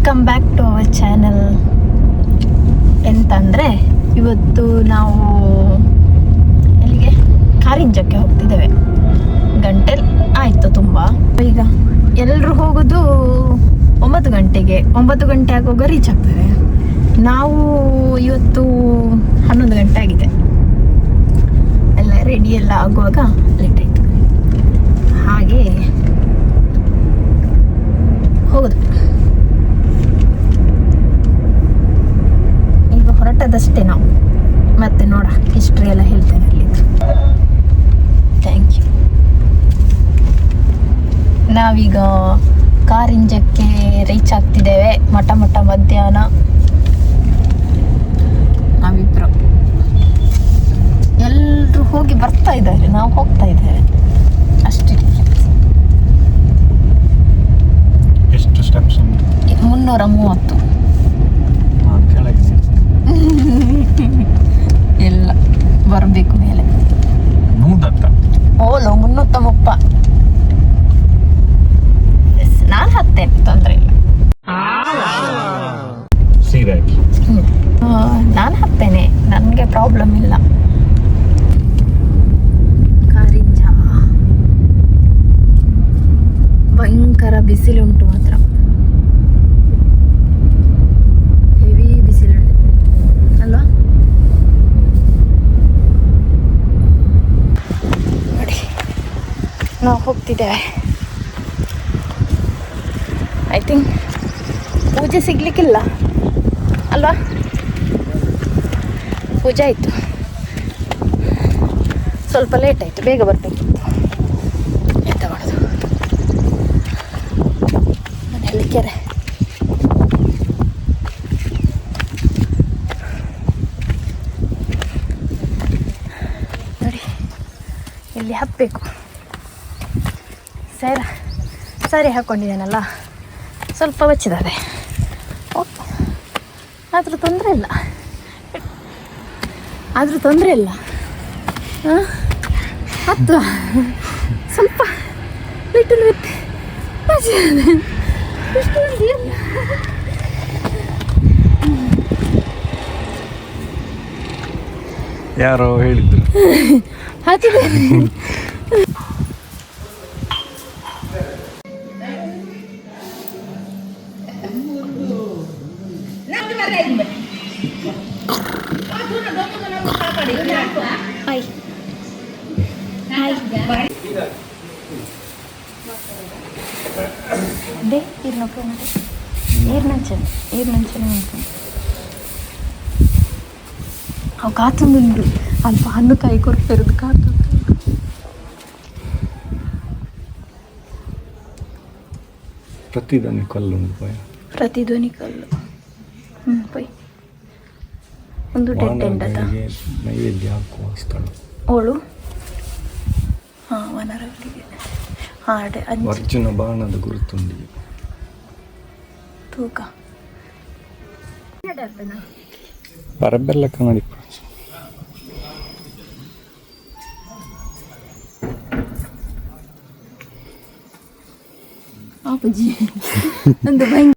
Welcome back to our channel. ಎಂತಂದರೆ ಇವತ್ತು ನಾವು ಎಲ್ಲಿಗೆ ಕಾರಿಂಜಕ್ಕೆ ಹೋಗ್ತಿದ್ದೇವೆ. ಗಂಟೆ ಆಯಿತು ತುಂಬ. ಈಗ ಎಲ್ಲರೂ ಹೋಗೋದು 9 ಗಂಟೆಗೆ. 9 ಗಂಟೆ ಆಗುವಾಗ ರೀಚ್ ಆಗ್ತಾರೆ. ನಾವು ಇವತ್ತು 11 ಗಂಟೆ ಆಗಿದೆ. ಎಲ್ಲ ರೆಡಿ ಎಲ್ಲ ಆಗುವಾಗ ಲೇಟ್ ಆಯಿತು. ಹಾಗೆ ಹೋಗೋದು. ಈಗ ಹೊರಟದಷ್ಟೇ ನಾವು. ಮತ್ತೆ ನೋಡ ಹಿಸ್ಟ್ರಿ ಎಲ್ಲ ಹೇಳ್ತೇನೆ ಅಲ್ಲಿದ್ದು. Thank you. ನಾವೀಗ ಕಾರಿಂಜಕ್ಕೆ ರೀಚ್ ಆಗ್ತಿದ್ದೇವೆ. ಮಠ ಮಧ್ಯಾಹ್ನ ನಾವಿಬ್ರು ಎಲ್ಲರೂ ಹೋಗಿ ಬರ್ತಾ ಇದ್ದಾರೆ, ನಾವು ಹೋಗ್ತಾ ಇದ್ದೇವೆ ಅಷ್ಟೇ. ಎಷ್ಟು ಸ್ಟೆಪ್ಸ್? 330. ಎಲ್ಲ ಬರಬೇಕು ಮೇಲೆ. ಓಲೋ 330. ನಾನು ಹತ್ತೇನೆ, ತೊಂದರೆ ಇಲ್ಲ. ನಾನು ಹತ್ತೇನೆ, ನನಗೆ ಪ್ರಾಬ್ಲಮ್ ಇಲ್ಲ. ಕಾರಿಂಜ ಭಯಂಕರ ಬಿಸಿಲುಂಟು ಮಾತ್ರ. ಹೆವಿ ಬಿಸಿಲು ಅಲ್ವಾ? ನೋಡಿ ನಾವು ಹೋಗ್ತಿದ್ದೇವೆ. ಐ ಥಿಂಕ್ ಪೂಜೆ ಸಿಗ್ಲಿಕ್ಕಿಲ್ಲ ಅಲ್ವಾ? ಪೂಜೆ ಆಯಿತು, ಸ್ವಲ್ಪ ಲೇಟ್ ಆಯಿತು. ಬೇಗ ಬರಬೇಕಿತ್ತು. ಎಂತ ಮಾಡೋದು, ಮನೆಯಲ್ಲಿ ಕೆರೆ. ನೋಡಿ ಇಲ್ಲಿ ಹತ್ತಬೇಕು. ಸರಿ ಹಾಕ್ಕೊಂಡಿದ್ದೇನಲ್ಲ, ಸ್ವಲ್ಪ ಬಚ್ಚಿದ್ದಾರೆ. ಓಕೆ, ಆದರೂ ತೊಂದರೆ ಇಲ್ಲ. ಹತ್ತು ಸ್ವಲ್ಪ ಲಿಟಲ್ ಬಿಟ್ ಯಾರೋ ಹೇಳಿದ್ರು ಹಾಕಿದೆ. ಅವು ಕಾತುಂಡು ಅಲ್ಪ ಹಣ್ಣು ಕಾಯಿ ಕೊರ್ಪೆರದು ಕಾತು. ಪ್ರತಿಧ್ವನಿ ಕಲ್ಲು ಪೊಯ್ ಒಂದು ಡೆಡ್ ಎಂಡ್ ಅದ ನೈವೇದ್ಯ ಹಾಕುವ ಸ್ಥಳ. ಓಳು ವನರವರಿಗೆ ಅರ್ಜುನ ಬಾಣದ ಗುರುತುಂಡಿ ತೂಕ ಬರಬೆಲ್ಲ ಕನ್ನಡಿ. ಅಪ್ಪಾಜಿ ಒಂದು ಭಯಂಕರ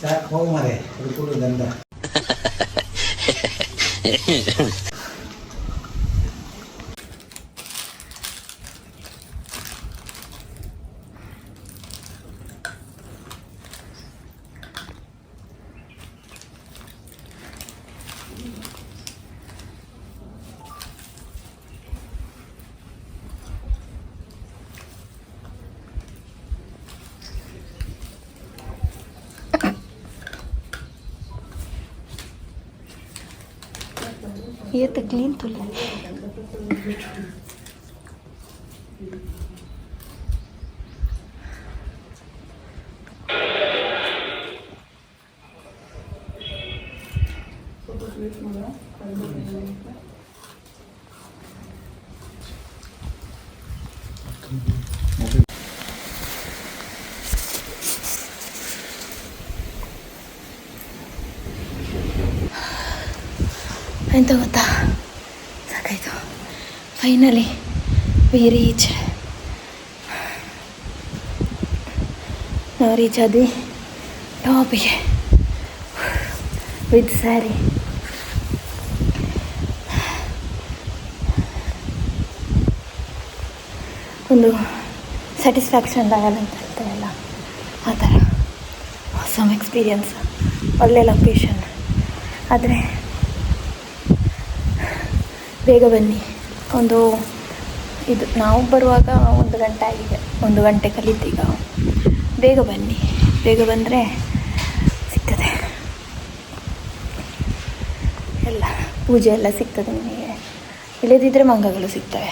ಸಾಕು ಮಾರೆ ಹುಡುಕುಡು ಗಂಧ. ये तो क्लीन तो ले. ಎಂತ ಗೊತ್ತಾ, ಸಾಕಾಯಿತು. Finally we reach. ನಾವು ರೀಚ್ ಆದ್ವಿ ಟಾಪಿಗೆ ವಿತ್ ಸ್ಯಾರಿ. ಒಂದು ಸ್ಯಾಟಿಸ್ಫ್ಯಾಕ್ಷನ್ ಆಗಲ್ಲ ಅಂತ ಹೇಳ್ತಾರಲ್ಲ, ಆ ಥರ ಸಮ್ ಎಕ್ಸ್ಪೀರಿಯನ್ಸ್. ಒಳ್ಳೆ ಲೊಕೇಶನ್, ಆದರೆ ಬೇಗ ಬನ್ನಿ. ಒಂದು ಇದು ನಾವು ಬರುವಾಗ 1 ಗಂಟೆ ಆಗಿದೆ, 1 ಗಂಟೆ ಕಲಿತೀಗ. ಬೇಗ ಬನ್ನಿ, ಬೇಗ ಬಂದರೆ ಸಿಗ್ತದೆ ಎಲ್ಲ, ಪೂಜೆ ಎಲ್ಲ ಸಿಗ್ತದೆ ನಿಮಗೆ. ಇಲ್ಲದಿದ್ದರೆ ಮಂಗಗಳು ಸಿಗ್ತವೆ.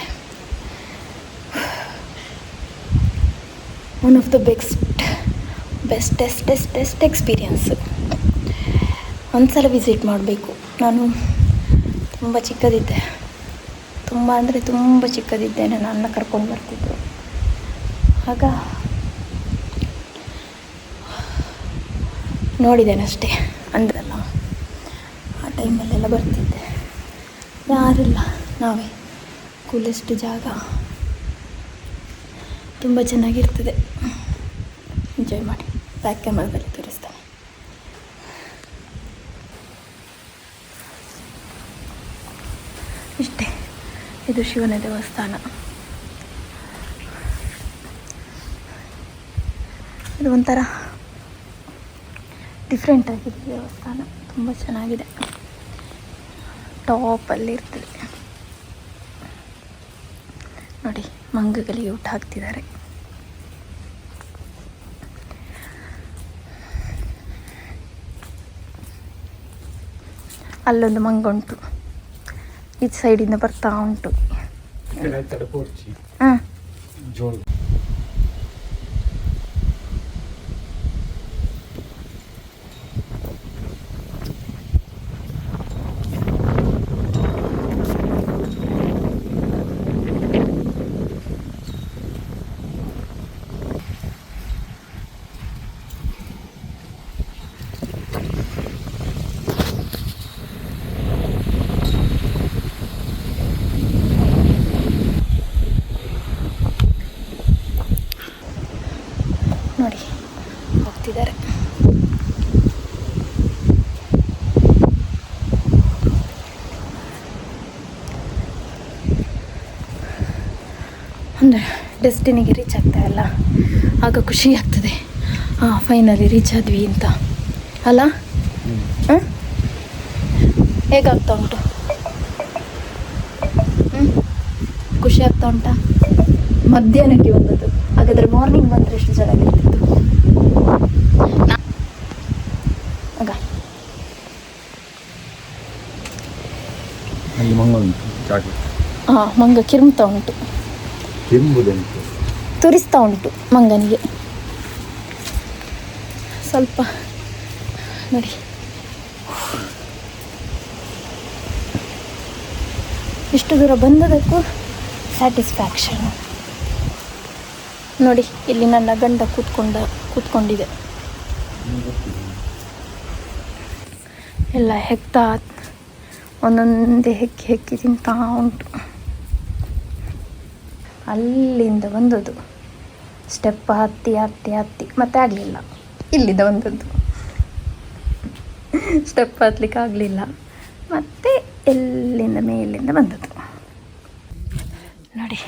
One of the bestest experience. ಒಂದ್ಸಲ ವಿಸಿಟ್ ಮಾಡಬೇಕು. ನಾನು ತುಂಬ ಚಿಕ್ಕದಿದ್ದೆ, ತುಂಬ ಅಂದರೆ ತುಂಬ ಚಿಕ್ಕದಿದ್ದೇನೆ. ನನ್ನ ಕರ್ಕೊಂಡು ಬರ್ತಿದ್ರು, ಆಗ ನೋಡಿದ್ದೇನೆ ಅಷ್ಟೇ. ಅಂದ್ರಲ್ಲ, ಆ ಟೈಮಲ್ಲೆಲ್ಲ ಬರ್ತಿದ್ದೆ. ಯಾರಿಲ್ಲ, ನಾವೇ. ಕೂಲೆಸ್ಟ್ ಜಾಗ, ತುಂಬ ಚೆನ್ನಾಗಿರ್ತದೆ. ಎಂಜಾಯ್ ಮಾಡಿ. ಬ್ಯಾಕ್ ಕ್ಯಾಮರಾದಲ್ಲಿ ತೋರಿಸ್ತಾನೆ. ಇಷ್ಟೇ, ಇದು ಶಿವನ ದೇವಸ್ಥಾನ. ಇದು ಒಂಥರ ಡಿಫ್ರೆಂಟ್ ಆಗಿದೆ ದೇವಸ್ಥಾನ, ತುಂಬ ಚೆನ್ನಾಗಿದೆ. ಟಾಪಲ್ಲಿ ಇರ್ತದೆ ನೋಡಿ. ಮಂಗಗಳಿಗೆ ಊಟ ಹಾಕ್ತಿದ್ದಾರೆ. ಅಲ್ಲೊಂದು ಮಂಗ ಉಂಟು, ಈ ಸೈಡಿಂದ ಬರ್ತಾ ಉಂಟು. ಹಾಂ, ನೋಡಿ ಹೋಗ್ತಿದ್ದಾರೆ. ಅಂದರೆ ಡೆಸ್ಟಿನಿಗೆ ರೀಚ್ ಆಗ್ತಾರಲ್ಲ, ಆಗ ಖುಷಿ ಆಗ್ತದೆ. ಹಾಂ, ಫೈನಲಿ ರೀಚ್ ಆದ್ವಿ ಅಂತ ಅಲ್ಲ. ಹಾಂ, ಹೇಗಾಗ್ತಾ ಉಂಟು? ಖುಷಿ ಆಗ್ತಾ ಉಂಟಾ? ಮಧ್ಯಾಹ್ನಕ್ಕೆ ಬಂದದ್ದು, ಹಾಗಾದರೆ ಮಾರ್ನಿಂಗ್ ಬಂದರೆ ಎಷ್ಟು ಚೆನ್ನಾಗಿರ್ತಿತ್ತು ಆಗ. ಹಾಂ, ಮಂಗ ಕಿರ್ಮ್ತಾ ಉಂಟು, ತುರಿಸ್ತಾ ಉಂಟು ಮಂಗನಿಗೆ ಸ್ವಲ್ಪ. ನೋಡಿ, ಇಷ್ಟು ದೂರ ಬಂದದಕ್ಕೂ ಸ್ಯಾಟಿಸ್ಫ್ಯಾಕ್ಷನ್. ನೋಡಿ, ಇಲ್ಲಿ ನನ್ನ ಗಂಡ ಕೂತ್ಕೊಂಡಿದೆ. ಎಲ್ಲ ಹೆಕ್ತಾ ಒಂದೊಂದೇ ಹೆಕ್ಕಿ ತಿಂತಾ ಉಂಟು. ಅಲ್ಲಿಂದ ಬಂದದ್ದು, ಸ್ಟೆಪ್ ಹತ್ತಿ ಮತ್ತೆ ಆಗಲಿಲ್ಲ. ಇಲ್ಲಿಂದ ಬಂದದ್ದು, ಸ್ಟೆಪ್ ಹತ್ತಲಿಕ್ಕೆ ಆಗಲಿಲ್ಲ, ಮತ್ತೆ ಎಲ್ಲಿಂದ ಮೇಲಿಂದ ಬಂದದ್ದು. ನೋಡಿ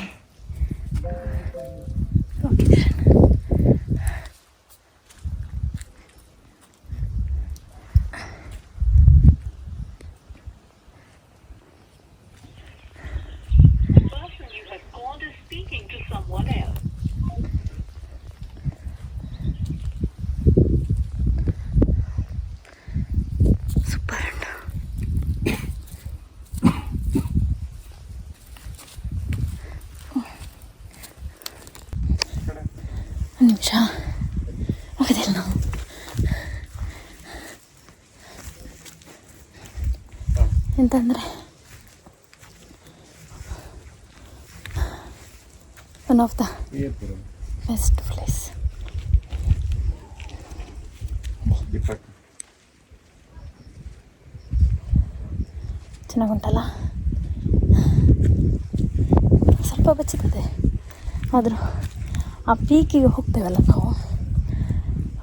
ನಿಮಿಷ ಹೋಗೋದಿಲ್ಲ ನಾವು. ಎಂತಂದರೆ one of the best place. ಚೆನ್ನಾಗುಂಟಲ್ಲ. ಸ್ವಲ್ಪ ಬಚ್ಚುತ್ತದೆ, ಆದರೂ ಆ ಪೀಕಿಗೆ ಹೋಗ್ತೇವಲ್ಲ ನಾವು,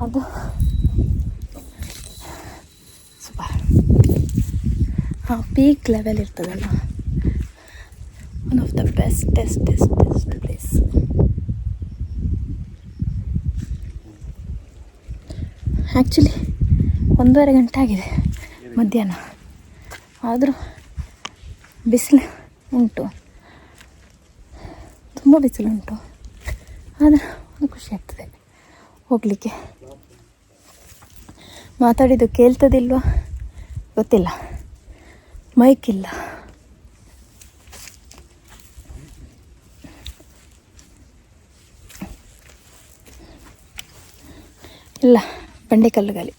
ಅದು ಸೂಪರ್. ಆ ಪೀಕ್ ಲೆವೆಲ್ ಇರ್ತದಲ್ಲ, one of the best place. Actually 1:30 ಗಂಟೆ ಆಗಿದೆ ಮಧ್ಯಾಹ್ನ, ಆದರೂ ಬಿಸಿಲು ಉಂಟು, ತುಂಬ ಬಿಸಿಲುಂಟು. ಆದರೆ ಒಂದು ಖುಷಿ ಆಗ್ತದೆ ಹೋಗಲಿಕ್ಕೆ. ಮಾತಾಡಿದ್ದು ಕೇಳ್ತದಿಲ್ವ ಗೊತ್ತಿಲ್ಲ, ಮೈಕ್ ಇಲ್ಲ. ಇಲ್ಲ ಬಂಡೆಕಲ್ಲುಗಲಿ